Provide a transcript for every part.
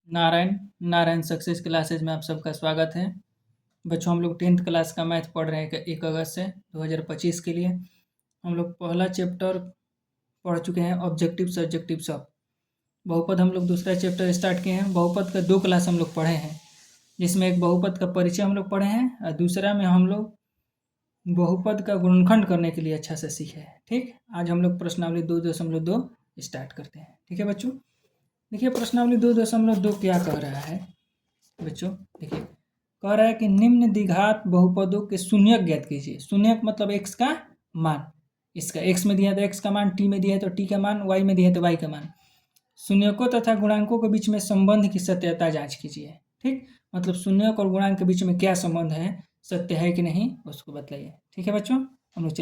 Narayan Narayan success classes में आप सबका स्वागत है। बच्चों, हम लोग 10th क्लास का मैथ पढ़ रहे हैं 1 अगस्त से 2025 के लिए। हम लोग पहला चैप्टर पढ़ चुके हैं, ऑब्जेक्टिव सब्जेक्टिव्स ऑफ बहुपद। हम लोग दूसरा चैप्टर स्टार्ट किए हैं। बहुपद का 2 क्लास हम लोग पढ़े हैं, जिसमें एक बहुपद का परिचय हम लोग पढ़े हैं और दूसरा में हम लोग बहुपद का गुणनखंड करने के लिए अच्छा से सीखे हैं। ठीक, आज हम लोग प्रश्नावली 2.2 स्टार्ट करते हैं। ठीक है बच्चों, देखिए प्रश्नावली 2.2 क्या कह रहा है। बच्चों देखिए, कह रहा है कि निम्न द्विघात बहुपदों के शून्यक ज्ञात कीजिए। शून्यक मतलब x का मान। इसका x में दिया है तो x का मान, t में दिया है तो t का मान, y में दिया है तो y का मान। शून्यकों तथा गुणांकों के बीच में संबंध की सत्यता जांच कीजिए। ठीक, मतलब शून्यक और गुणांक के बीच में क्या संबंध है, सत्य है कि नहीं, उसको बताइए। ठीक है बच्चों, हम लोग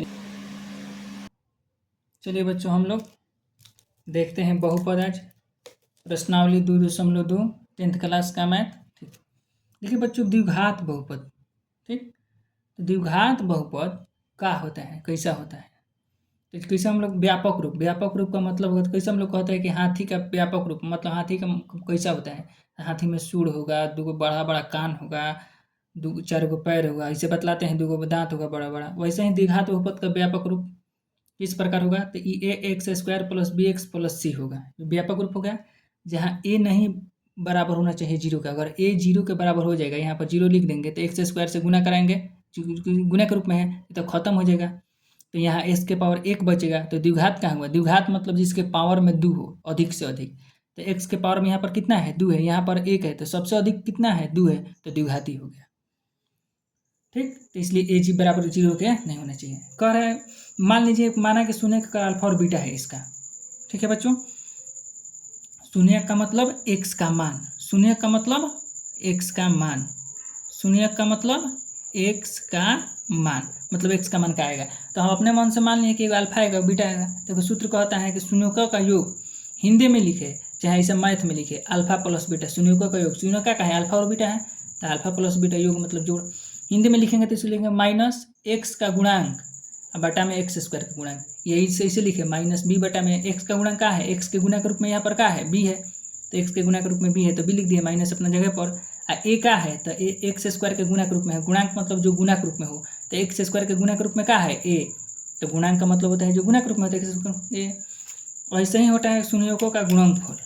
चलिए बच्चों, हम लोग देखते हैं बहुपद आज प्रश्नावली 2.2 10th क्लास का मैथ। ठीक, देखिए बच्चों, द्विघात बहुपद। ठीक, तो द्विघात बहुपद क्या होता है, कैसा होता है, तो कैसे हम लोग व्यापक रूप का मतलब होता है, कैसे हम लोग कहते हैं कि हाथी का व्यापक रूप मतलब हाथी का कैसा होता है, हाथी में सूंड होगा, 2 बड़ा बड़ा कान होगा, 4 पैर होगा, इसे बतलाते हैं, 2 दांत होगा बड़ा बड़ा। वैसे ही द्विघात बहुपद का व्यापक रूप किस प्रकार होगा, तो a(x² + bx + c होगा, व्यापक रूप होगा। जहाँ a नहीं बराबर होना चाहिए 0 का, अगर a 0 के बराबर हो जाएगा, यहाँ पर 0 लिख देंगे तो x² से गुना कराएंगे, गुना के रूप में है तो खत्म हो जाएगा, तो यहाँ s के पावर 1 बचेगा। तो द्विघात कहाँ हुआ, द्विघात मतलब जिसके पावर में 2 हो, अधिक से अधिक। तो x के पावर में यहाँ पर कितना है, 2 है, यहाँ पर 1 है, तो सबसे अधिक कितना है, 2 है, तो द्विघाती हो गया। ठीक, तो इसलिए a जी बराबर 0 के नहीं होना चाहिए। कह रहा है, मान लीजिए माना कि शून्य का अल्फा और बीटा है इसका। ठीक है बच्चों, शून्य का मतलब x का मान, शून्य का मतलब x का मान, शून्य का मतलब x का मान, मतलब x का मान क्या आएगा, तो हम अपने मन से मान लिए कि अल्फा आएगा बीटा आएगा। देखो सूत्र कहता है कि शून्यों का योग हिंदी में लिखे चाहे इसे मैथ में लिखे, अल्फा प्लस बीटा, शून्यों का योग, शून्यों का है अल्फा और बीटा है, तो अल्फा प्लस बीटा योग मतलब जोड़। हिंदी में लिखेंगे तो इसे लिखेंगे माइनस x का गुणांक बटा में x² का गुणांक, यही से इसे लिखे माइनस b बटा में x का गुणांक क्या है, x के गुना के रूप में यहाँ पर क्या है, b है, तो x के गुना के रूप में b है तो b लिख दिया, माइनस अपना जगह पर। a क्या है, तो a x² के गुना के रूप में है, गुणांक मतलब जो गुना के रूप में हो, तो x² के गुना के रूप में क्या है, a, तो गुणांक का मतलब होता है जो गुना के रूप में होता है x²। ऐसे ही होता है शून्यकों का गुणनफल।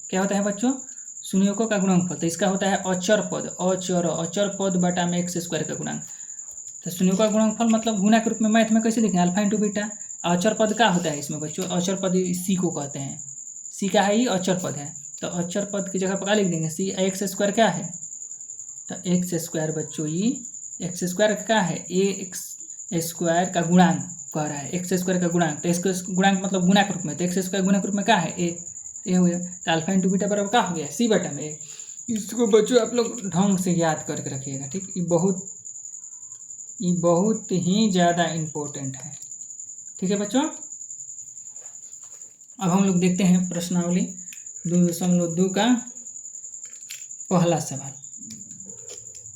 क्या होता है बच्चों, शून्यकों का गुणनफल, तो इसका होता है अचर पद बटा में x² का गुणांक। तो शून्यों का गुणनफल मतलब गुना के रूप में मैथ में कैसे लिखें, अल्फा इंटू बीटा। अचर पद क्या होता है इसमें बच्चों, अचर पद सी को कहते हैं, सी का है, ये अचर पद है, तो अचर पद की जगह पर क्या लिख देंगे, सी x² क्या है, तो x² बच्चों ये x² क्या है, x² का गुणांक कह रहा है, x² का गुणांक, तो इसका गुणांक मतलब गुना के रूप में, तो x² गुना के रूप में क्या है, ए हो गया, तो अल्फा इंटू बीटा बराबर क्या हो गया, सी बटा में। इसको बच्चों आप लोग ढंग से याद करके रखिएगा। ठीक, ये बहुत ही ज़्यादा इम्पोर्टेंट है। ठीक है बच्चों, अब हम लोग देखते हैं प्रश्नावली 2.2 का पहला सवाल।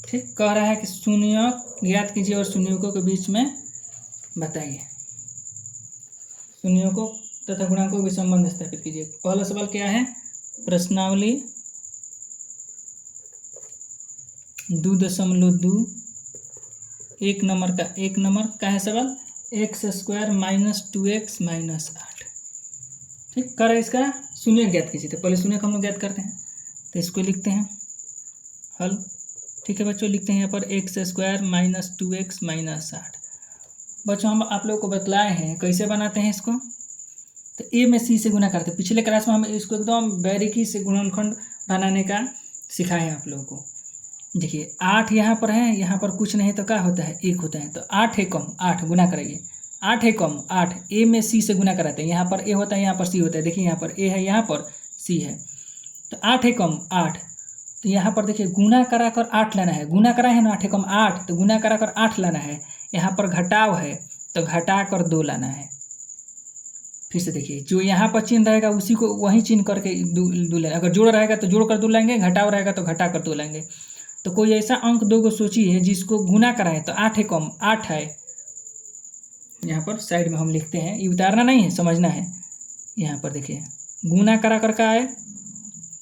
ठीक, कह रहा है कि शून्यक ज्ञात कीजिए और शून्यकों के बीच में बताइए, शून्यकों तथा गुणांकों के संबंध स्थापित कीजिए। पहला सवाल क्या है, प्रश्नावली 2.2 एक नंबर का है सवाल, x² - 2x - 8। ठीक, कर इसका शून्य ज्ञात कीजिए, तो पहले शून्य को हम लोग ज्ञात करते हैं, तो इसको लिखते हैं हल। ठीक है बच्चों, लिखते हैं यहाँ पर x² - 2x - 8। बच्चों हम आप लोगों को बतलाए हैं कैसे बनाते हैं इसको, तो a में c से गुना करते हैं। पिछले क्लास में हम इसको एकदम बारीकी से गुणनखंड बनाने का सिखाए हैं आप लोगों को। देखिए 8 यहाँ पर है, यहाँ पर कुछ नहीं तो क्या होता है, 1 होता है, तो 8 है कम 8 गुना कराइए, 8 है कम 8, a में c से गुना कराते हैं, यहाँ पर a होता है, यहाँ पर c होता है, देखिए यहाँ पर a है, यहाँ पर c है, तो 8 है कम 8, तो यहाँ पर देखिए गुना करा कर 8 लाना है, गुना करा है ना 8 है कम 8, तो गुना करा कर 8 लाना है, यहाँ पर घटाव है तो घटा कर 2 लाना है। फिर से देखिए, जो यहाँ पर चिन्ह रहेगा उसी को वहीं चिन्ह करके 2 लेना, अगर जोड़ रहेगा तो जोड़ कर 2 लाएंगे, घटाव रहेगा तो घटा कर 2 लाएंगे। तो कोई ऐसा अंक 2 को सोचिए जिसको गुना कराएं, तो 8 है कम 8 है, यहाँ पर साइड में हम लिखते हैं, ये उतारना नहीं है, समझना है। यहाँ पर देखिए गुना करा कर का है,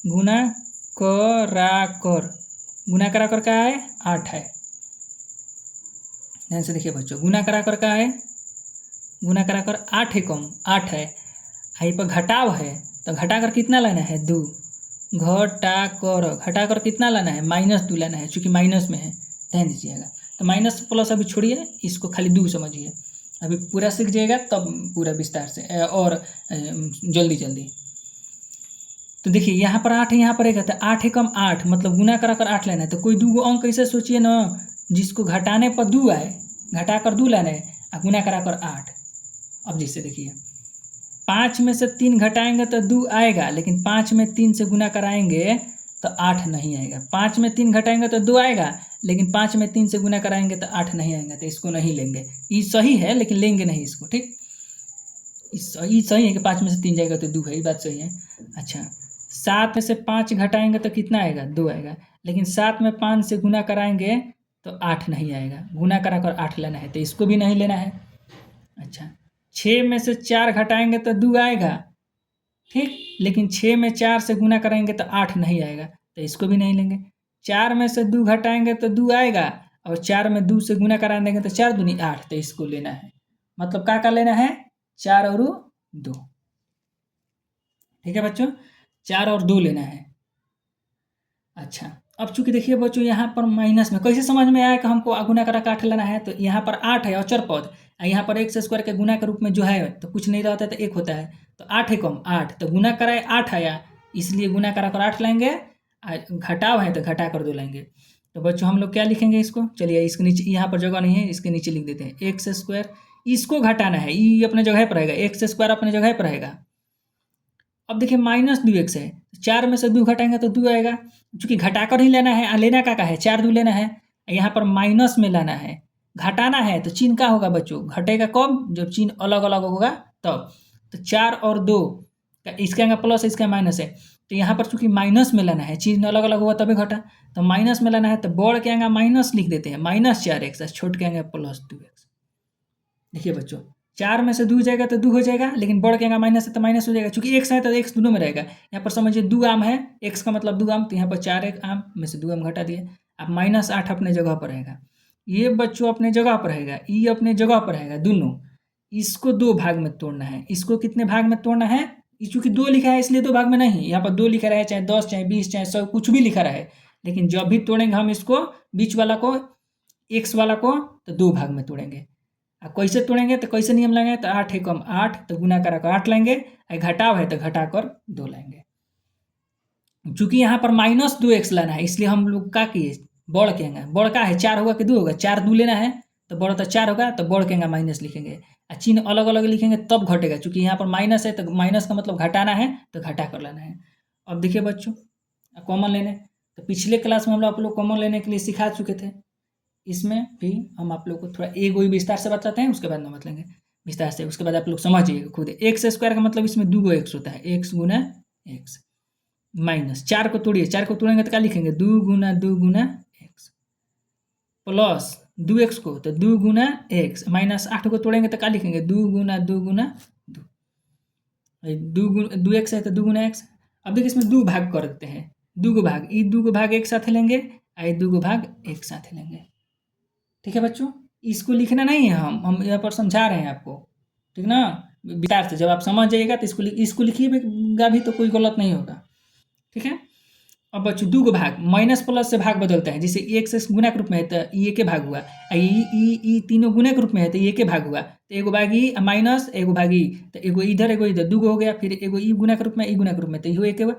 गुना कराकर, गुना कराकर क्या है 8 है। ध्यान से देखिए बच्चों, गुना कराकर क्या है, गुना कराकर 8 है, कम 8 है। यहाँ पर घटाव है तो घटाकर कितना लाना है 2, घटाकर कितना लाना है -2 लाना है, चूँकि माइनस में है, ध्यान दीजिएगा। तो माइनस प्लस अभी छोड़िए, इसको खाली 2 समझिए। अभी पूरा सीख जाएगा तब पूरा विस्तार से और जल्दी जल्दी। तो देखिए यहाँ पर 8 है, यहाँ पर 1 है, तो 8 है कम 8, मतलब गुना कराकर 8 लेना है। तो कोई 2 अंक ऐसे सोचिए ना जिसको घटाने पर 2 आए, घटाकर 2 लाना है और गुना कराकर 8। अब जैसे देखिए 5 में से 3 घटाएंगे तो 2 आएगा, लेकिन 5 में 3 से गुना कराएंगे तो 8 नहीं आएगा। 5 में 3 घटाएंगे तो 2 आएगा, लेकिन 5 में 3 से गुना कराएंगे तो 8 नहीं आएगा, तो इसको नहीं लेंगे। ये सही है लेकिन लेंगे नहीं इसको, ठीक। ये सही है कि 5 में से 3 जाएगा तो 2 है, ये बात सही है। अच्छा, 7 में से 5 घटाएंगे तो कितना आएगा 2 आएगा, लेकिन 7 में 5 से गुना कराएंगे तो 8 नहीं आएगा, गुना कराकर 8 लेना है, तो इसको भी नहीं लेना है। अच्छा, 6 में से 4 घटाएंगे तो 2 आएगा, ठीक, लेकिन 6 में 4 से गुना करेंगे तो 8 नहीं आएगा, तो इसको भी नहीं लेंगे। 4 में से 2 घटाएंगे तो 2 आएगा, और 4 में 2 से गुना करा देंगे तो 4 दूनी 8, तो इसको लेना है। मतलब क्या लेना है 4 और 2, ठीक है बच्चों, 4 और 2 लेना है। अच्छा, अब चूंकि देखिए बच्चों यहाँ पर माइनस में कैसे समझ में आया कि हमको गुना करा के 8 लेना है, तो यहाँ पर 8 है अचर पद, यहाँ पर x स्क्वायर के गुना के रूप में जो है तो कुछ नहीं रहता है तो 1 होता है, तो 8 है कम 8, तो गुना कराए 8 आया, इसलिए गुना करा कर 8 लाएंगे, घटाव है तो घटा कर 2 लाएंगे। तो बच्चों हम लोग क्या लिखेंगे इसको, चलिए इसके नीचे, यहाँ पर जगह नहीं है, इसके नीचे लिख देते हैं एक्स स्क्वायर, इसको घटाना है, ये अपने जगह पर रहेगा, एक्स स्क्वायर अपने जगह पर रहेगा। अब देखिए -2x है, 4 में से 2 घटाएंगे तो 2 आएगा, चूंकि घटाकर ही लेना है, लेना का है 4 2 लेना है, यहाँ पर माइनस में लाना है, घटाना है तो चिन्ह का होगा बच्चों, घटेगा कब जब चिन्ह अलग अलग होगा तब। तो 4 और 2, इसके आगे प्लस है, इसका माइनस है, तो यहाँ पर चूंकि माइनस में लाना है, चिन्ह अलग अलग होगा तभी घटा, तो माइनस में लाना है, तो बड़ के आगे माइनस लिख देते हैं, -4x, छोट के आगे +2x। देखिए बच्चों 4 में से 2 जाएगा तो 2 हो जाएगा, लेकिन बढ़ के आएगा माइनस है तो माइनस हो जाएगा, चूंकि x है तो x दोनों में रहेगा। यहाँ पर समझिए 2 आम है, x का मतलब 2 आम, तो यहाँ पर 4 एक आम में से 2 आम घटा दिए, अब -8 अपने जगह पर रहेगा, ये बच्चों अपने जगह पर रहेगा, ये अपने जगह पर रहेगा दोनों। इसको 2 भाग में तोड़ना है, इसको कितने भाग में तोड़ना है, चूंकि 2 लिखा है इसलिए 2 भाग में नहीं, यहाँ पर 2 लिखा रहे, चाहे 10 चाहे 20 चाहे 100 कुछ भी लिखा रहे, लेकिन जब भी तोड़ेंगे हम इसको बीच वाला को, x वाला को, तो 2 भाग में तोड़ेंगे। कैसे तोड़ेंगे तो कैसे नियम लगाएंगे, तो 8 है कम 8, तो गुना करा कर 8 लेंगे, घटाव है तो घटा कर 2 लेंगे। चूंकि यहाँ पर -2x लाना है, इसलिए हम लोग क्या किए, बढ़ के आएंगे, बढ़ का है 4 होगा कि 2 होगा, 4 2 लेना है तो बढ़ तो 4 होगा, तो बढ़ के आएंगे माइनस लिखेंगे, चिन्ह अलग अलग लिखेंगे तब घटेगा, चूंकि यहाँ पर माइनस है तो माइनस का मतलब घटाना है तो घटा कर लाना है। अब देखिए बच्चों कॉमन लेने, तो पिछले क्लास में हम लोग आप लोग कॉमन लेने के लिए सिखा चुके थे, इसमें भी हम आप लोग को थोड़ा एक वही विस्तार से बताते हैं, उसके बाद नमत लेंगे विस्तार से, उसके बाद आप लोग समझिएगा खुद। एक्स स्क्वायर का मतलब इसमें 2 एक्स होता है, एक्स गुना एक्स, माइनस 4 को तोड़िए, 4 को तोड़ेंगे तो क्या लिखेंगे 2 गुना एक्स, प्लस 2x को तो 2 गुना एक्स, -8 को तोड़ेंगे तो क्या लिखेंगे 2 गुना 2 2x है तो 2 गुना एक्स। अब देखिए इसमें 2 भाग कर देते हैं, 2 को भाग, ये 2 को भाग एक साथ लेंगे, ये 2 को भाग एक साथ लेंगे, ठीक है बच्चों। इसको लिखना नहीं है, हम यहाँ पर समझा रहे हैं आपको, ठीक ना, विस्तार से, जब आप समझ जाइएगा तो इसको लिखिएगा भी तो कोई गलत नहीं होगा, ठीक है। अब बच्चों 2 को भाग, माइनस प्लस से भाग बदलता है, जैसे एक से गुना के रूप में है तो ये के भाग हुआ, ये तीनों गुना के रूप में है तो ये के भाग हुआ, तो एगो भागी माइनस एगो भागी, तो एगो इधर 2 हो गया, फिर एगो ई गुना के रूप में ई गुना के रूप में, तो ये एक हुआ।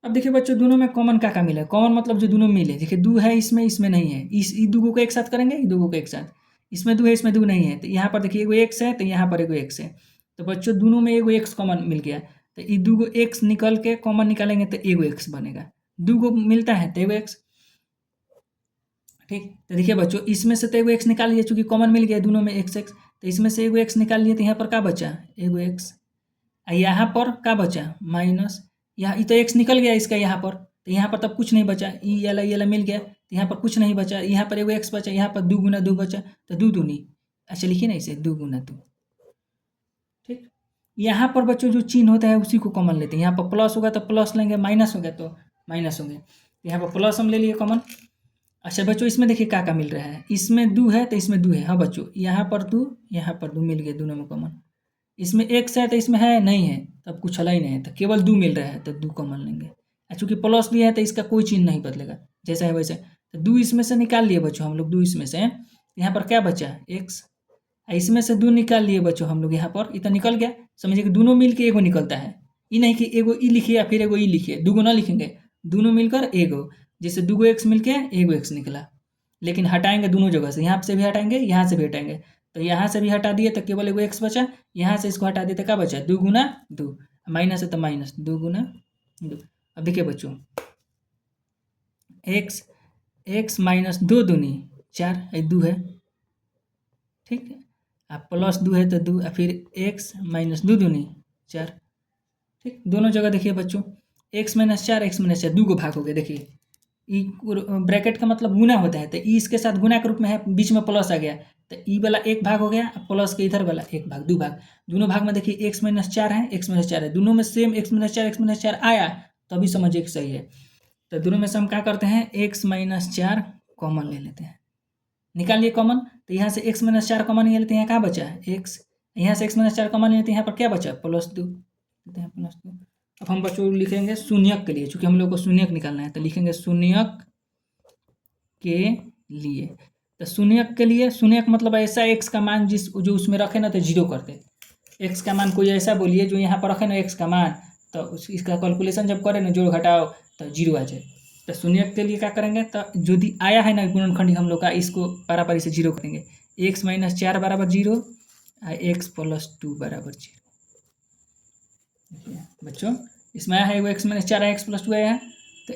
अब देखिए बच्चों दोनों में कॉमन क्या मिला, कॉमन मतलब जो दोनों मिले, देखिए 2 है इसमें नहीं है, इस 2 को एक साथ करेंगे, 2 को एक साथ, इसमें 2 है इसमें 2 नहीं है, तो यहाँ पर देखिए एगो एक्स है तो यहाँ पर एगो एक्स है, तो बच्चों दोनों में एगो एक्स कॉमन मिल गया, तो ये 2 एक्स निकल के कॉमन निकालेंगे तो एगो एक्स बनेगा, 2 को मिलता है तो एगो एक्स, ठीक। तो देखिए बच्चों इसमें से तो एगो एक्स निकाल लिया, चूंकि कॉमन मिल गया दोनों में एक्स, तो इसमें से एगो एक्स निकाल लिए, तो यहाँ पर क्या बचा एगो एक्स, यहाँ पर क्या बचा माइनस, यहाँ तो एक्स निकल गया इसका यहाँ पर, तो यहाँ पर तब कुछ नहीं बचा, ये वाला मिल गया, तो यहाँ पर कुछ नहीं बचा, यहाँ पर एगो एक्स बचा, यहाँ पर 2 गुना 2 बचा, तो 2 दूनी, अच्छा लिखिए ना इसे 2 गुना 2, ठीक। यहाँ पर बच्चों जो चिन्ह होता है उसी को कॉमन लेते हैं, यहाँ पर प्लस होगा तो प्लस लेंगे, माइनस होगा तो माइनस होंगे। यहाँ पर प्लस हम ले लिए कॉमन। अच्छा बच्चों इसमें देखिए क्या मिल रहा है, इसमें 2 है तो इसमें 2 है। हाँ बच्चों यहाँ पर 2 यहाँ पर 2 मिल गए, दोनों में कॉमन। इसमें x है तो इसमें है नहीं है, तब कुछ हला ही नहीं है, तो केवल 2 मिल रहा है तो 2 कॉमन लेंगे। चूँकि प्लस लिया है तो इसका कोई चिन्ह नहीं बदलेगा, जैसा है वैसे। तो 2 इसमें से निकाल लिए बच्चों हम लोग, 2 इसमें से। यहाँ पर क्या बचा x, इसमें से 2 निकाल लिए बच्चों हम लोग, यहाँ पर इतना निकल गया। समझिए कि दोनों मिल के एगो निकलता है, ये नहीं कि एगो ई लिखिए या फिर एगो ई लिखिए, दूगो ना लिखेंगे, दोनों मिलकर एगो। जैसे 2 x मिल के एगो x निकला, लेकिन हटाएंगे दोनों जगह से, यहाँ से भी हटाएंगे यहाँ से भी हटाएंगे। तो यहाँ से भी हटा दिए तो केवल एगो x बचा, यहाँ से इसको हटा दिए तो क्या बचा, 2 गुना 2, माइनस है तो माइनस 2 गुना 2। अब देखिए बच्चों x माइनस 2 दूनी 4, 2 है, ठीक है। अब प्लस 2 है तो 2, फिर x माइनस 2 दूनी 4, ठीक। दोनों जगह देखिए बच्चों x माइनस 4 2 को भाग हो गया। देखिए ई ब्रैकेट का मतलब गुना होता है, तो ई इसके साथ गुना के रूप में है, बीच में प्लस आ गया तो ई वाला 1 भाग हो गया, प्लस के इधर वाला 1 भाग, 2 भाग। दोनों भाग में देखिए x माइनस 4 है, x माइनस 4 है, दोनों में सेम x माइनस 4 आया, तभी समझिए कि सही है। तो दोनों में से हम क्या करते हैं, x माइनस 4 कॉमन ले लेते हैं, निकाल लिए कॉमन। तो यहाँ से x माइनस 4 कॉमन ले लेते हैं, क्या बचा है x, यहाँ से x माइनस 4 कॉमन ले लेते हैं, यहाँ पर क्या बचा प्लस 2 लेते हैं, प्लस 2। अब हम बच्चों लिखेंगे शून्यक के लिए, चूँकि हम लोग को शून्यक निकालना है तो लिखेंगे शून्यक के लिए। तो शून्यक के लिए, शून्यक मतलब ऐसा x का मान जो उसमें रखे ना तो 0 कर दे। x का मान कोई ऐसा बोलिए जो यहाँ पर रखे ना x का मान, तो इसका कैलकुलेशन जब करें ना जोड़ घटाओ तो 0 आ जाए। तो शून्यक के लिए क्या करेंगे, तो जो आया है ना गुणनखंड हम लोग का, इसको पारापारी से 0 करेंगे। x माइनस 4 बराबर 0 और x प्लस 2 बराबर 0। बच्चों इसमें आया है वो x माइनस 4 है, x प्लस 2 आया है, तो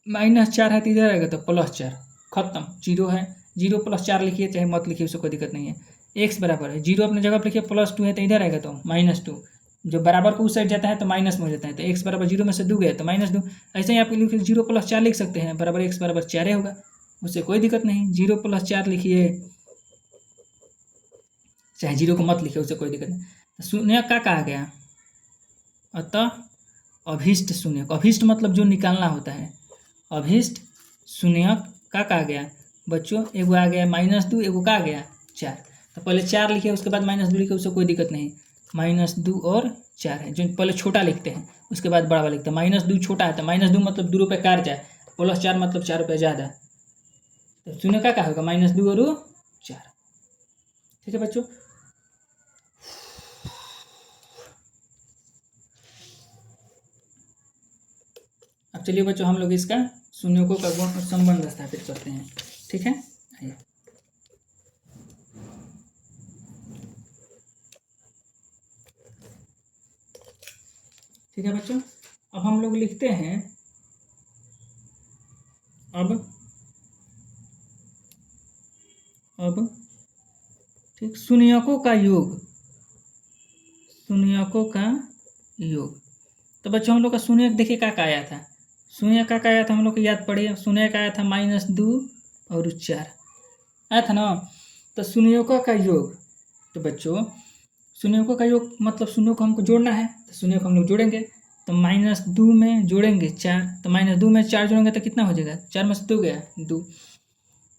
माइनस 4 है तो इधर आएगा तो प्लस 4, खत्म। 0 है, 0 प्लस 4 लिखिए चाहे मत लिखिए, उससे कोई दिक्कत नहीं है। x बराबर है 0 अपने जगह पर लिखिए, प्लस 2 है तो इधर आएगा तो माइनस 2, जो बराबर को उस साइड जाता है तो माइनस में हो जाता है, तो x बराबर 0 में से 2 गया तो माइनस 2। ऐसे ही आप लिखिए 0 प्लस 4 लिख सकते हैं, बराबर x बराबर 4 होगा, उससे कोई दिक्कत नहीं। 0 प्लस 4 लिखिए, चाहे 0 को मत लिखिए, उससे कोई दिक्कत नहीं। शून्य का कहा गया, अतः अभीष्ट शून्यक, अभीष्ट मतलब जो निकालना होता है, अभीष्ट शून्यक का कहा गया बच्चों, एगो आ गया -2, एगो का आ गया 4। तो पहले 4 लिखे उसके बाद -2 लिखे, उससे कोई दिक्कत नहीं। -2 और 4 है, जो पहले छोटा लिखते हैं उसके बाद बड़ा लिखते हैं। -2 छोटा है तो -2 मतलब 2 रुपये काट जाए, प्लस 4 मतलब 4 रुपये ज़्यादा, तो शून्य का होगा -2 और 4, ठीक है बच्चों। अब चलिए बच्चों हम लोग इसका शून्यकों का गुण संबंध स्थापित करते हैं, ठीक है। आइए ठीक है बच्चों, अब हम लोग लिखते हैं, अब ठीक शून्यकों का योग, शून्यकों का योग। तो बच्चों हम लोग का शून्यक देखिए क्या आया था, शून्य का आया था हम लोग को याद पड़िए, शून्य का आया था -2 और 4 आया था ना। तो शून्यकों का योग, तो बच्चों शून्यकों का योग मतलब शून्यों को हमको जोड़ना है, तो शून्य को हम लोग जोड़ेंगे। तो -2 में जोड़ेंगे 4, तो -2 में 4 जोड़ेंगे तो कितना हो जाएगा, 4 में से 2 गया 2।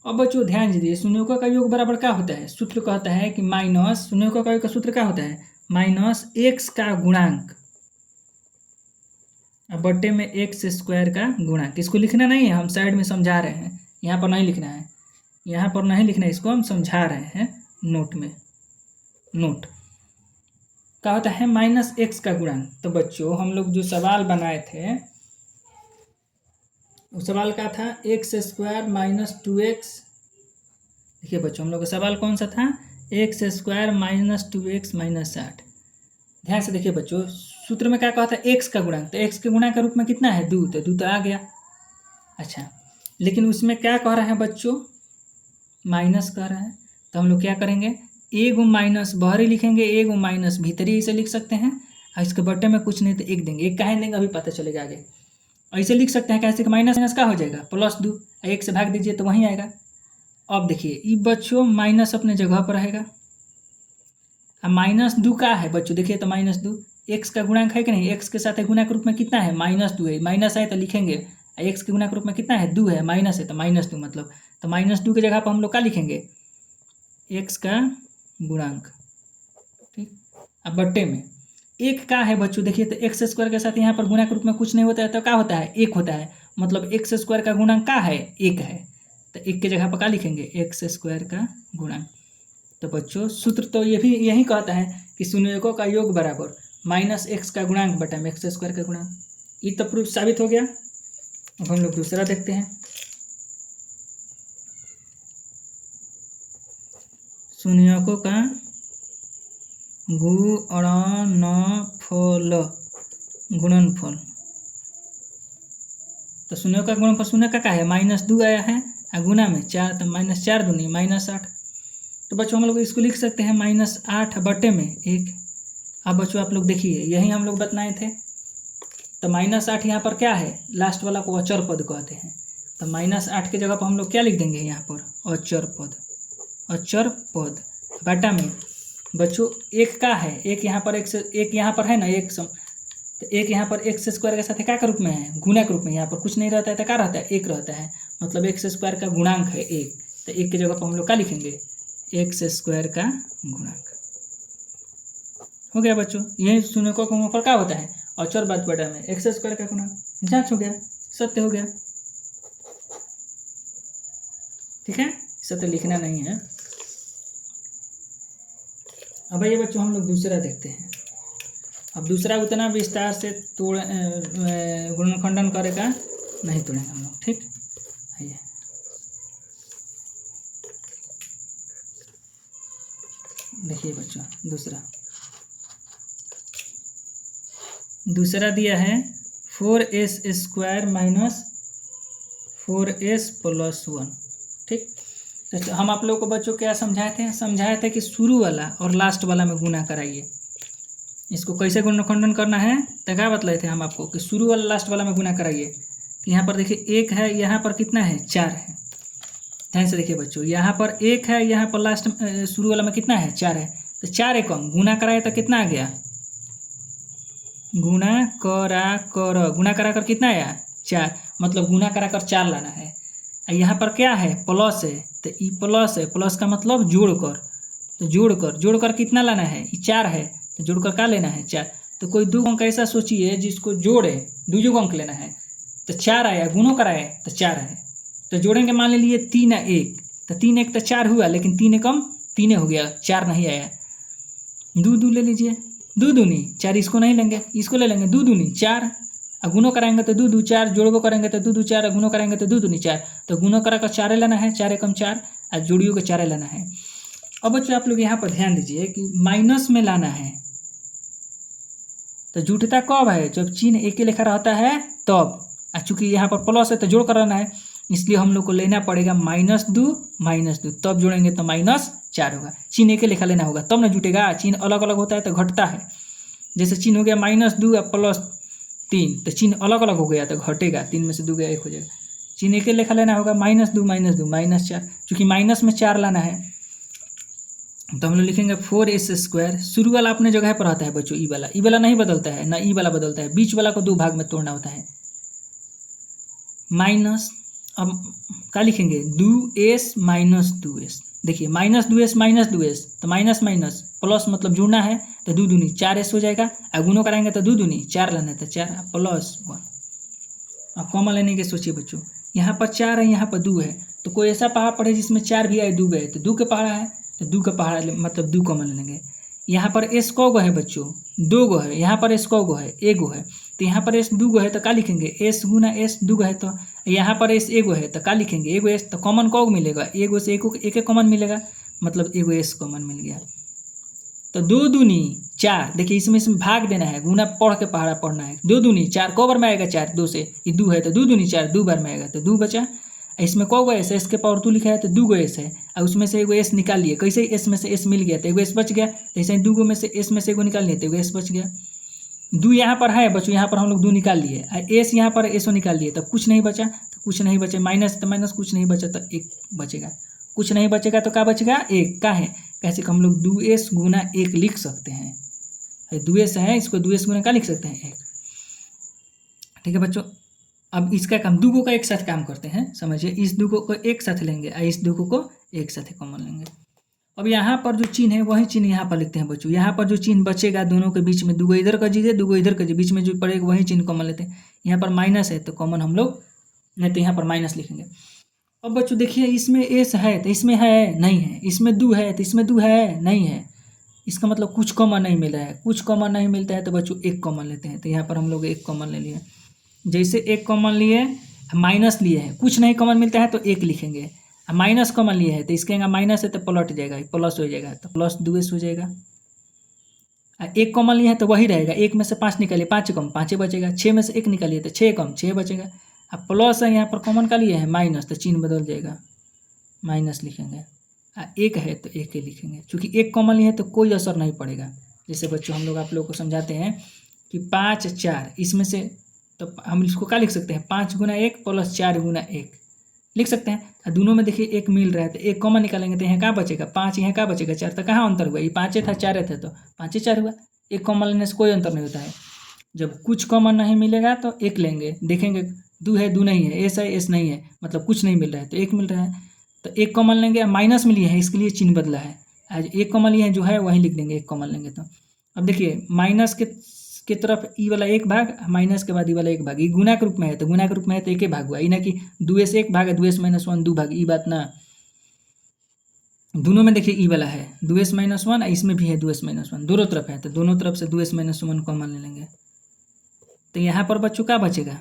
अब बच्चों ध्यान दीजिए, शून्यकों का योग बराबर क्या होता है, सूत्र कहता है कि माइनस, शून्यकों का योग का सूत्र क्या होता है, -x का गुणांक बट्टे में x² का गुणांक। इसको लिखना नहीं है, हम साइड में समझा रहे हैं, यहाँ पर नहीं लिखना है, यहाँ पर नहीं लिखना है, इसको हम समझा रहे हैं नोट में। नोट क्या होता है, -x का गुणांक। तो बच्चों हम लोग जो सवाल बनाए थे, उस सवाल का था x² - 2x। देखिए बच्चों हम लोग का सवाल कौन सा था, x² - 2x - 8। ध्यान से देखिए बच्चों, सूत्र में क्या कहा था, x का गुणांक, तो x के गुणा के रूप में कितना है 2, तो 2 तो आ गया। अच्छा लेकिन उसमें क्या कह रहा है बच्चों, माइनस कह रहा है, तो हम लोग क्या करेंगे, एगो माइनस बाहरी लिखेंगे, एगो माइनस भीतरी, इसे लिख सकते हैं। और इसके बट्टे में कुछ नहीं तो 1 देंगे, 1 काहे देंगे अभी पता चलेगा आगे। ऐसे लिख सकते हैं कैसे कि माइनस का हो जाएगा +2, 1 से भाग दीजिए तो वहीं आएगा। अब देखिए ये बच्चों माइनस अपने जगह पर रहेगा, अब -2 का है बच्चों, देखिए तो -2 एक्स का गुणांक है कि नहीं, एक्स के साथ गुणा के रूप में कितना है -2 है, माइनस है तो लिखेंगे, एक्स के गुणा के रूप में कितना है 2 है, माइनस है तो -2 मतलब, तो -2 की जगह पर हम लोग क्या लिखेंगे, एक्स का गुणांक, ठीक। अब बट्टे में एक का है बच्चों, देखिए तो एक्स स्क्वायर के साथ यहाँ पर गुणा के रूप में कुछ नहीं होता है तो क्या होता है, एक होता है, मतलब एक्स स्क्वायर का गुणांक क्या है, एक है, तो एक के जगह पर क्या लिखेंगे, एक्स स्क्वायर का गुणांक। तो बच्चों सूत्र तो ये भी यही कहता है कि शून्यकों का योग बराबर -x का गुणांक बटा में एक्स स्क्वायर का गुणांक, ये तो प्रूफ साबित हो गया। अब हम लोग दूसरा देखते हैं, शून्यकों का गुणनफल, तो शून्य का गुणनफल शून्य का है -2 आया है, और गुना में 4, तो -4 दूनी -8। तो बच्चों हम लोग इसको लिख सकते हैं -8 बटे में 1। अब बच्चों आप लोग देखिए यही हम लोग बतलाए थे, तो -8 यहाँ पर क्या है, लास्ट वाला को अचर पद कहते हैं, तो -8 की जगह पर हम लोग क्या लिख देंगे यहाँ पर, अचर पद, अचर पद बटा में बच्चों एक का है, एक यहाँ पर एक यहाँ पर है ना, एक तो एक यहाँ पर एक्स स्क्वायर के साथ क्या के रूप में है, गुना के रूप में, यहाँ पर कुछ नहीं रहता है तो क्या रहता है, एक रहता है, मतलब एक्स स्क्वायर का गुणांक है एक, तो एक की जगह पर हम लोग क्या लिखेंगे, एक्स स्क्वायर का गुणांक। हो गया बच्चों, यही शून्यकों का गुणनफल क्या होता है, अचर बात बटा में एक्स स्क्वायर का गुणांक, जांच हो गया, सत्य हो गया, ठीक है, सत्य लिखना नहीं है। अब ये बच्चों हम लोग दूसरा देखते हैं। अब दूसरा उतना विस्तार से गुणनखंडन करेगा नहीं तोड़ेंगे हम लोग, ठीक। आइए देखिए बच्चों, दूसरा दिया है 4s square minus 4s plus 1, ठीक। तो हम आप लोगों को बच्चों क्या समझाए थे कि शुरू वाला और लास्ट वाला में गुना कराइए। इसको कैसे गुणनखंडन करना है तो क्या बतलाए थे हम आपको कि शुरू वाला लास्ट वाला में गुना कराइए। तो यहाँ पर देखिए 1 है, यहाँ पर कितना है 4 है, ध्यान से देखिए बच्चों, यहाँ पर 1 है, यहाँ पर लास्ट शुरू वाला में कितना है 4 है, तो 4 एकम गुना कराए तो कितना आ गया, गुना करा कर कितना आया 4, मतलब गुना करा कर 4 लाना है। यहाँ पर क्या है प्लस है, तो ई प्लस है, प्लस का मतलब जोड़कर, तो जोड़कर कितना लाना है, ये 4 है, तो जोड़कर क्या लेना है 4। तो कोई दो अंक ऐसा सोचिए जिसको जोड़े, दो अंक लेना है, तो 4 आया, गुणों कराए तो 4 है, तो जोड़ेंगे मान लीजिए 3 1, तो 3 1 तो 4 हुआ, लेकिन 3 एकम 3 हो गया, 4 नहीं आया। 2 ले लीजिए, 2 दूनी 4, इसको नहीं लेंगे, इसको ले लेंगे, 2 दूनी 4, और गुणों कराएंगे तो 2 2 4, जोड़बो करेंगे तो 2 2 4, गुणों कराएंगे तो 2 दूनी 4, तो गुणों करा कर 4 लेना है, 4 एकम 4, और जोड़ियों का 4 लेना है। अब बच्चों आप लोग यहाँ पर ध्यान दीजिए कि माइनस में लाना है, तो जुटता कब है, जब चिन्ह एक ही लिखा रहता है तब, चूंकि यहाँ पर प्लस है तो जोड़ कराना है, इसलिए हम लोग को लेना पड़ेगा -2 तब जोड़ेंगे तो -4 होगा। चिन्ह एक ही लिखा लेना होगा तब ना जुटेगा, चिन्ह अलग अलग होता है तो घटता है। जैसे चिन्ह हो गया -2 या +3, तो चिन्ह अलग अलग हो गया तो घटेगा, 3 में से 2 गया 1 हो जाएगा। चिन्ह एक ही लेखा लेना होगा -2 -4, चूँकि माइनस में 4 लाना है, तो हम लोग लिखेंगे 4s स्क्वायर। शुरू वाला अपने जगह पर रहता है बच्चों, ई वाला नहीं बदलता है, ना ई वाला बदलता है, बीच वाला को 2 भाग में तोड़ना होता है, माइनस। अब क्या लिखेंगे 2s - 2s, देखिए -2s तो माइनस प्लस मतलब जुड़ना है, तो 2 दूनी 4s हो जाएगा, और गुणों कराएंगे तो 2 दूनी 4 लेना है, तो 4 प्लस 1। अब कॉमन लेने के सोचिए बच्चों, यहाँ पर 4 है, यहाँ पर 2 है, तो कोई ऐसा पहाड़ पड़े जिसमें 4 भी आए 2 गए, तो 2 के पहाड़ा है, तो 2 का पहाड़ा मतलब 2 कॉमन लेंगे। यहाँ पर s कौ गो है बच्चों, 2 गो है, यहाँ पर s कौ गो है, 1 गो है, तो यहाँ पर s 2 गो है, तो क्या लिखेंगे s गुना s 2 गो है, तो यहाँ पर s 1 गो है, तो क्या लिखेंगे 1 गो s, तो कॉमन कौ मिलेगा, 1 गो से 1 कॉमन मिलेगा, मतलब 1 गो s कॉमन मिल गया। तो 2 दूनी 4, देखिए इसमें भाग देना है, गुना पढ़ के पहाड़ा पढ़ना है। 2 दूनी 4 कौ बार में आएगा 4, 2 से, ये 2 है तो 2 दूनी 4 2 बार में आएगा, तो 2 बचा। इसमें कौ गो एस है, इसके पावर 2 लिखा है तो 2 गो एस है, और उसमें से 1 गो एस निकाल लिए, कैसे एस में से एस मिल गया तो 1 गो एस बच गया, तो ऐसे 2 गो में से एस में से 1 गो निकाल लिए तो 1 गो एस बच गया। 2 यहाँ पर है बच्चों, यहाँ पर हम लोग 2 निकाल लिए, एस यहाँ पर एसओ निकाल लिए, तो कुछ नहीं बचा, तो कुछ नहीं बचा, माइनस तो माइनस, कुछ नहीं बचा तो 1 बचेगा। कुछ नहीं बचेगा तो क्या बचेगा, एक का है, कैसे हम लोग 2s गुना 1 लिख सकते हैं, 2s है, इसको 2s गुना क्या लिख सकते हैं, 1। ठीक है बच्चों, अब इसका काम दुगो का एक साथ काम करते हैं, समझिए, इस दुगो को एक साथ लेंगे और इस दुगो को एक साथ कॉमन लेंगे। अब यहाँ पर जो चिन्ह है वही चिन्ह यहाँ पर लिखते हैं बच्चों। यहाँ पर जो चिन्ह बचेगा दोनों के बीच में, दुगो इधर कर दीजिए, दुगो इधर कर दीजिए, बीच में जो पड़ेगा वही चिन्ह कॉमन लेते हैं। यहाँ पर माइनस है तो कॉमन हम लोग नहीं, तो यहाँ पर माइनस लिखेंगे। अब बच्चों देखिए, इसमें एस है तो इसमें है नहीं है, इसमें दू है तो इसमें दू है नहीं है, इसका मतलब कुछ कॉमन नहीं मिल रहा है। कुछ कॉमन नहीं मिलता है तो बच्चों एक कॉमन लेते हैं, तो यहाँ पर हम लोग एक कॉमन ले लिए। जैसे एक कॉमन लिए, माइनस लिए हैं, कुछ नहीं कॉमन मिलता है तो एक लिखेंगे। माइनस कॉमन लिए है तो इसके माइनस है तो पलट जाएगा, प्लस हो जाएगा, तो प्लस 2s हो जाएगा। एक कॉमन लिए है तो वही रहेगा, एक में से 5 निकालिए, 5 कम 5 बचेगा, 6 में से 1 निकालिए तो 6 कम 6 बचेगा। अब प्लस है यहाँ पर कॉमन का लिए है माइनस, तो चिन्ह बदल जाएगा, माइनस लिखेंगे। एक है तो एक ही लिखेंगे, क्योंकि एक कॉमन लिए है तो कोई असर नहीं पड़ेगा। जैसे बच्चों हम लोग आप लोगों को समझाते हैं कि 5 4, इसमें से तो हम इसको क्या लिख सकते हैं, 5 गुना 1 प्लस 4 गुना 1 लिख सकते हैं। और दोनों में देखिए एक मिल रहा है तो एक कॉमन निकालेंगे तो यहाँ क्या बचेगा, 5, यहाँ क्या बचेगा 4, तो कहाँ अंतर हुआ, ये 5 था 4 था तो 5 4 हुआ। एक कॉमन लेने से कोई अंतर नहीं होता है। जब कुछ कॉमन नहीं मिलेगा तो एक लेंगे, देखेंगे दू है दू नहीं है, एस है एस नहीं है, मतलब कुछ नहीं मिल रहा है तो एक मिल रहा है, तो एक कॉमन लेंगे। माइनस में लिए है इसके लिए चिन्ह बदला है, आज एक कॉमन लिए है जो है वहीं लिख देंगे, एक कॉमन लेंगे तो। अब देखिए माइनस के तरफ ई वाला एक भाग, माइनस के बाद ई वाला एक भाग, ये गुना के रूप में है तो गुना के रूप में है तो एक ही भाग हुआ, ये ना कि 2s एक भाग है 2s माइनस 1 दो भाग, ई बात ना। दोनों में देखिए ई वाला है 2s माइनस 1, इसमें भी है 2s माइनस 1, दोनों तरफ है तो दोनों तरफ से 2s माइनस 1 कॉमन ले लेंगे। तो यहाँ पर बच्चों क्या बचेगा,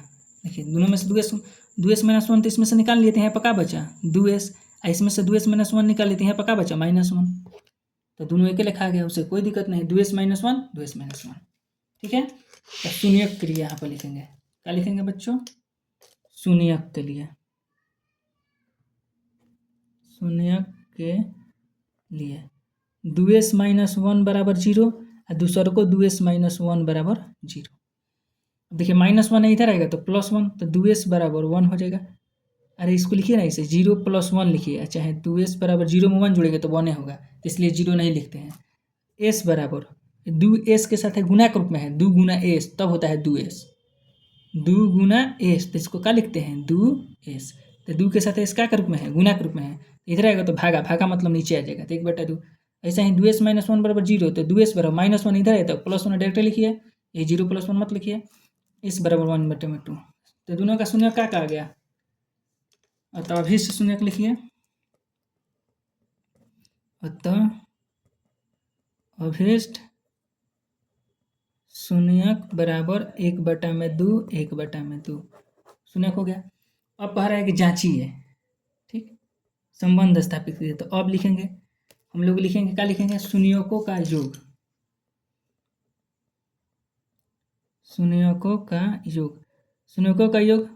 देखिए दोनों में से 2s माइनस 1 तो इसमें से निकाल लेते हैं, यहाँ पर क्या बचा 2s, इसमें से 2s माइनस 1 निकाल लेते हैं, यहाँ पर क्या बचा -1, तो दोनों एक लिखा गया, उससे कोई दिक्कत नहीं, 2s माइनस 1 2s माइनस 1। ठीक है, तो शून्यक के लिए यहाँ पर लिखेंगे, क्या लिखेंगे बच्चों, शून्यक के लिए, शून्यक के लिए 2s माइनस 1 बराबर 0 और दूसरे को 2s माइनस 1 बराबर 0। देखिए -1 इधर आएगा तो +1, तो 2s बराबर 1 हो जाएगा। अरे इसको लिखिए ना, इसे 0 + 1 लिखिए, चाहे 2s बराबर 0 में 1 जुड़ेगा तो 1 होगा, इसलिए 0 नहीं लिखते हैं। s बराबर 2s के साथ है गुना के रूप में है, 2 गुना s तब होता है 2s, 2 गुना s, तो इसको क्या लिखते हैं 2s, तो 2 के साथ s क्या के रूप में है, गुना के रूप में है, इधर आएगा तो भागा, भागा मतलब नीचे आ जाएगा, तो 1/2। ऐसा ही 2s माइनस 1 बराबर 0, तो 2s बराबर -1 इधर है तो +1 डायरेक्ट लिखिए, ये 0 + 1 मत लिखिए, इस बराबर 1/2, तो दोनों का शून्य क्या कहा गया, अतः अभिष्ट शून्यक लिखिए, अतः अभिष्ट शून्यक बराबर 1/2 1/2 शून्यक हो गया। अब कह रहा है कि जांचिए, ठीक, संबंध स्थापित कीजिए, तो अब लिखेंगे हम लोग, लिखेंगे क्या लिखेंगे, शून्यकों का योग, शून्यकों का योग, शून्यकों का योग,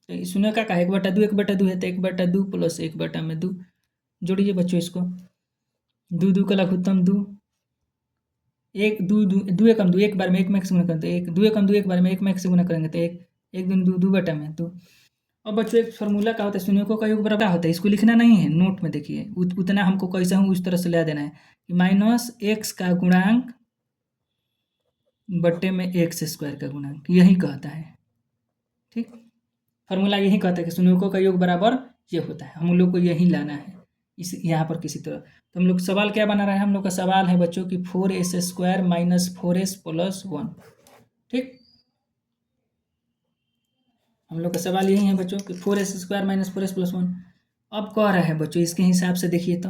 तो शून्य का 1/2 1/2 है तो 1/2 + 1/2 जोड़िए बच्चों इसको, 2 2 का लघुत्तम 2, 1 2 2 2 एकम 2, एक बार में 1 में से गुना करेंगे तो 1 2 एकम 2, एक बार में 1 में से गुना करेंगे तो 1 1 2 2 2/2। अब बच्चों एक फार्मूला का होता है, शून्यकों का योग बराबर क्या होता है, इसको लिखना नहीं है, नोट में देखिए, उतना हमको कैसा हूँ उस तरह से ले देना है कि -x का गुणांक बट्टे में x² का गुणांक, यही कहता है। ठीक, फार्मूला यही कहता है कि शून्यकों का योग बराबर ये होता है, हम लोग को यही लाना है इस यहाँ पर किसी तरह। तो हम लोग सवाल क्या बना रहे हैं, हम लोग का सवाल है बच्चों की 4s² - 4s + 1। ठीक, हम लोग का सवाल यही है बच्चों कि 4s² - 4s + 1। अब कह रहा है बच्चों इसके हिसाब से देखिए, तो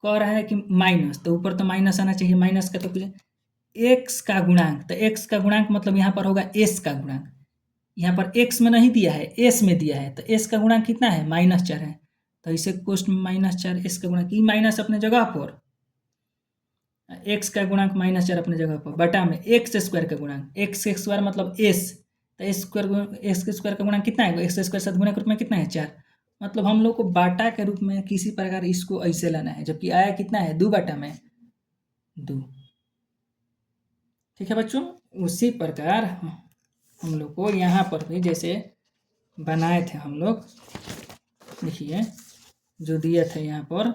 कह रहा है कि माइनस, तो ऊपर तो माइनस आना चाहिए, माइनस का तो x का गुणांक, तो x का गुणांक मतलब यहाँ पर होगा s का गुणांक, यहाँ पर x में नहीं दिया है s में दिया है, तो s का गुणांक कितना है -4 है, तो इसे कोष्ट में -4 s का गुणांक, माइनस अपने जगह पर, x का गुणांक -4 अपने जगह पर, बटा में x² का गुणांक, x² मतलब s, तो x² का गुणांक कितना है, x² साथ गुना के रूप में कितना है 4, मतलब हम लोग को बाटा के रूप में किसी प्रकार इसको ऐसे लाना है, जबकि आया कितना है 2/2। ठीक है बच्चों, उसी प्रकार हम लोग को यहाँ पर भी जैसे बनाए थे हम लोग, देखिए जो दिया था यहाँ पर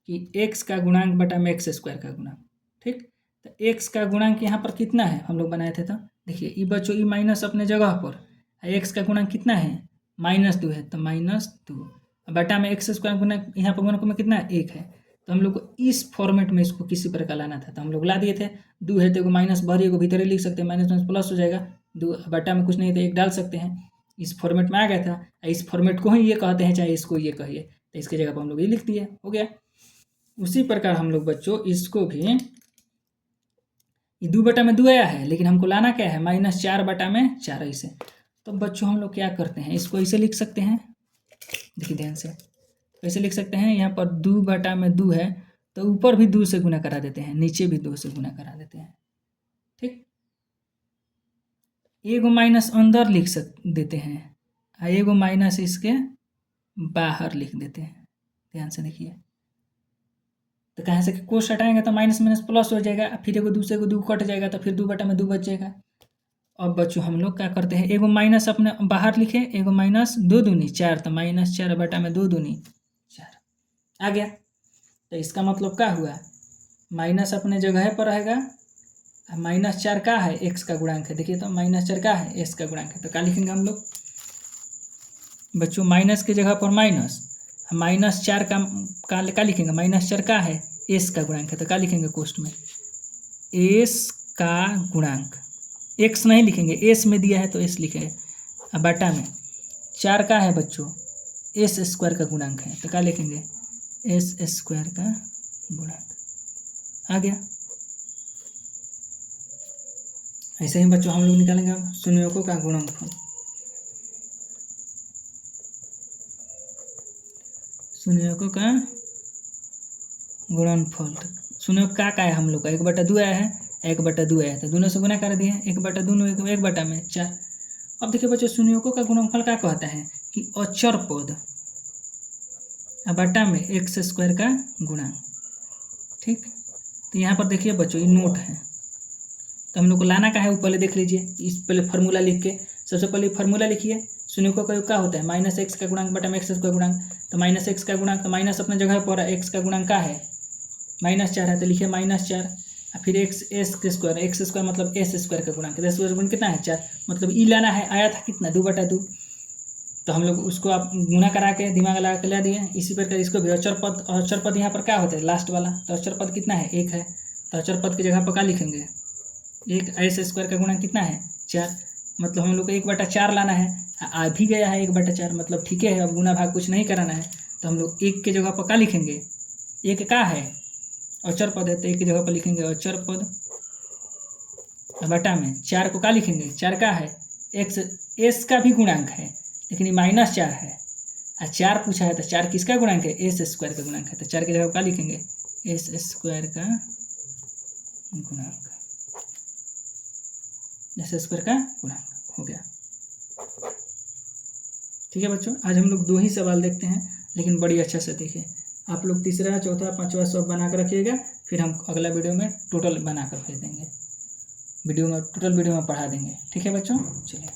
कि x का गुणांक बटा में x स्क्वायर का गुणांक, ठीक। तो x का गुणांक यहाँ पर कितना है हम लोग बनाए थे, तो देखिए ई बच्चों ई माइनस अपने जगह पर, x का गुणांक कितना है -2 है, तो -2 बटा में x स्क्वायर गुणांक यहाँ पर गुणक में कितना है 1 है। तो हम लोग को इस फॉर्मेट में इसको किसी प्रकार लाना था, तो हम लोग ला दिए थे। 2 है तो एगो माइनस बाहर एगो भीतर ही लिख सकते हैं, माइनस माइनस प्लस हो जाएगा। 2 बटा में कुछ नहीं तो 1 डाल सकते हैं। इस फॉर्मेट में आ गया था, इस फॉर्मेट को ही ये कहते हैं, चाहे इसको ये कहिए, तो इसकी जगह पर हम लोग ये लिख दिए, हो गया। उसी प्रकार हम लोग बच्चों इसको भी, ये 2 बटा में 2 आया है, लेकिन हमको लाना क्या है -4 बटा में 4 ऐसे। तो बच्चों हम लोग क्या करते हैं, इसको ऐसे लिख सकते हैं, देखिए ध्यान से कैसे लिख सकते हैं। यहाँ पर 2 बटा में 2 है, तो ऊपर भी 2 से गुना करा देते हैं, नीचे भी 2 से गुना करा देते हैं, ठीक। एगो माइनस अंदर लिख देते हैं, एगो माइनस इसके बाहर लिख देते हैं। ध्यान से देखिए, तो कहाँ से कोस हटाएंगे तो माइनस माइनस प्लस हो जाएगा, फिर एगो 2 से एगो 2 कट जाएगा, तो फिर 2 बटा में 2 बच जाएगा। अब बच्चों हम लोग क्या करते हैं, एगो माइनस अपने बाहर लिखे, एगो माइनस 2 दूनी 4, तो -4 बटा में 2 दूनी 4 आ गया। तो इसका मतलब क्या हुआ, माइनस अपने जगह पर रहेगा, -4 का है x का गुणांक है, देखिए तो -4 का है s का गुणांक है, तो क्या लिखेंगे हम लोग बच्चों, माइनस की जगह पर -4 का लिखेंगे, -4 का है s का गुणांक है, तो क्या लिखेंगे कोष्ट में s का गुणांक, x नहीं लिखेंगे, s में दिया है तो s लिखेंगे, अब बटा में 4 का है बच्चों s स्क्वायर का गुणांक है, तो क्या लिखेंगे s स्क्वायर का गुणांक, आ गया। ऐसे ही बच्चों हम लोग निकालेंगे अब शून्यों का गुणनफल। शून्यों का गुणनफल, शून्यों का है हम लोग का 1/2 आया है, 1/2 आया है, तो दोनों से गुना कर दिए, 1/2 1 बटा में 4। अब देखिए बच्चों शून्यों का गुणनफल क्या कहता है कि अचर पद बटा में x स्क्वायर का गुणांक, ठीक। तो यहाँ पर देखिए बच्चों ये नोट है, तो हम लोग को लाना का है वो पहले देख लीजिए। इस पहले फार्मूला लिख के, सबसे पहले फार्मूला लिखिए, शून्यों का योग क्या होता है -x का गुणांक बटा में x स्क्वायर गुणांक, तो -x का गुणांक, तो माइनस अपने जगह पर x का गुणांक क्या है -4 है, तो लिखिए -4, फिर x स्क्वायर मतलब s स्क्वायर का गुणांक, s स्क्वायर गुण कितना है 4, मतलब ई लाना है, आया था कितना 2/2, तो हम लोग उसको आप गुना करा के दिमाग लगा के ला दिए। इसी प्रकार इसको भी अचर पद यहाँ पर क्या होता है लास्ट वाला, तो अचर पद कितना है 1 है, तो अचर पद की जगह पर क्या लिखेंगे 1, s स्क्वायर का गुणांक कितना है 4, मतलब हम लोग को 1/4 लाना है, आ भी गया है 1/4, मतलब ठीक है, अब गुना भाग कुछ नहीं कराना है, तो हम लोग 1 के जगह पर क्या लिखेंगे, 1 का है अचर पद है, तो 1 की जगह पर लिखेंगे अचर पद बटा में 4 को क्या लिखेंगे, 4 का है x, s का भी गुणांक है, लेकिन ये -4 है, 4 पूछा है, तो 4 किसका गुणांक है s स्क्वायर का गुणांक है, तो 4 की जगह क्या लिखेंगे s स्क्वायर का गुणांक, s स्क्वायर का गुणांक हो गया। ठीक है बच्चों, आज हम लोग 2 ही सवाल देखते हैं, लेकिन बड़ी अच्छा से देखें। आप लोग तीसरा चौथा पांचवा सब बना कर रखिएगा, फिर हम अगला वीडियो में टोटल बना कर भेज देंगे, टोटल वीडियो में पढ़ा देंगे। ठीक है बच्चों, चलिए।